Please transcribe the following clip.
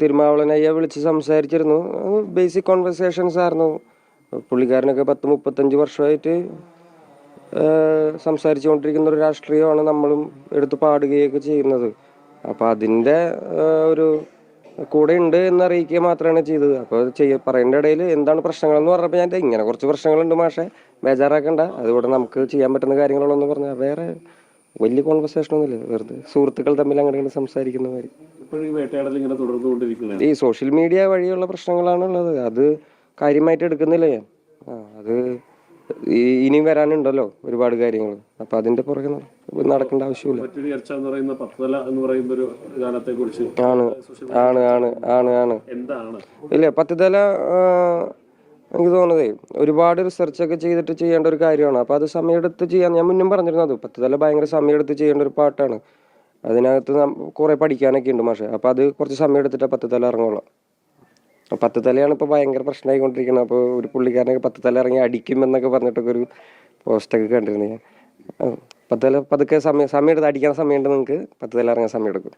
തിരുമാവളനയ്യ വിളിച്ച് സംസാരിച്ചിരുന്നു. Basic conversations ആയിരുന്നു. പുള്ളിക്കാരനൊക്കെ 10-35 വർഷമായിട്ട് സംസാരിച്ചുകൊണ്ടിരിക്കുന്ന ഒരു രാഷ്ട്രീയമാണ് നമ്മളും എടുത്ത് പാടുകയൊക്കെ ചെയ്യുന്നത്. അപ്പോൾ അതിൻ്റെ ഒരു കൂടെ ഉണ്ട് എന്നറിയിക്കുക മാത്രമാണ് ചെയ്തത്. അപ്പോൾ പറയേണ്ട ഇടയിൽ എന്താണ് പ്രശ്നങ്ങളെന്ന് പറഞ്ഞപ്പോൾ ഞാൻ ഇങ്ങനെ കുറച്ച് പ്രശ്നങ്ങളുണ്ട് മാഷെ, ബേജാറാക്കണ്ട, അതുകൂടെ നമുക്ക് ചെയ്യാൻ പറ്റുന്ന കാര്യങ്ങളെന്ന് പറഞ്ഞാൽ വേറെ വലിയ കോൺവെർസേഷനൊന്നുമില്ല, വെറുതെ സുഹൃത്തുക്കൾ തമ്മിൽ അങ്ങനെ സംസാരിക്കുന്ന കാര്യം. ഈ സോഷ്യൽ മീഡിയ വഴിയുള്ള പ്രശ്നങ്ങളാണ് ഉള്ളത്. അത് കാര്യമായിട്ട് എടുക്കുന്നില്ല ഞാൻ. അത് ഇനിയും വരാനുണ്ടല്ലോ ഒരുപാട് കാര്യങ്ങൾ. അപ്പൊ അതിന്റെ പുറകെ നടക്കേണ്ട ആവശ്യമില്ല. ആണ് ആണ് ആണ് ആണ് ആണ് ഇല്ല, പത്തുതല എനിക്ക് തോന്നുന്നതേ ഒരുപാട് റിസർച്ചൊക്കെ ചെയ്തിട്ട് ചെയ്യേണ്ട ഒരു കാര്യമാണ്. അപ്പോൾ അത് സമയമെടുത്ത് ചെയ്യാൻ ഞാൻ മുന്നും പറഞ്ഞിരുന്നത്. പത്തുതല ഭയങ്കര സമയമെടുത്ത് ചെയ്യേണ്ട ഒരു പാട്ടാണ്. അതിനകത്ത് കുറേ പഠിക്കാനൊക്കെ ഉണ്ട് മാഷെ. അപ്പോൾ അത് കുറച്ച് സമയം എടുത്തിട്ട് പത്തുതല ഇറങ്ങുള്ളൂ. പത്തുതലയാണ് ഇപ്പോൾ ഭയങ്കര പ്രശ്നമായിക്കൊണ്ടിരിക്കുന്നത്. അപ്പോൾ ഒരു പുള്ളിക്കാരനൊക്കെ പത്തുതല ഇറങ്ങി അടിക്കുമെന്നൊക്കെ പറഞ്ഞിട്ടൊക്കെ ഒരു പോസ്റ്റൊക്കെ കണ്ടിരുന്നു ഞാൻ. പത്തുതല പതുക്കെ സമയം എടുത്ത് അടിക്കാൻ സമയമുണ്ട് നിങ്ങൾക്ക്, പത്തുതല ഇറങ്ങാൻ സമയം എടുക്കും.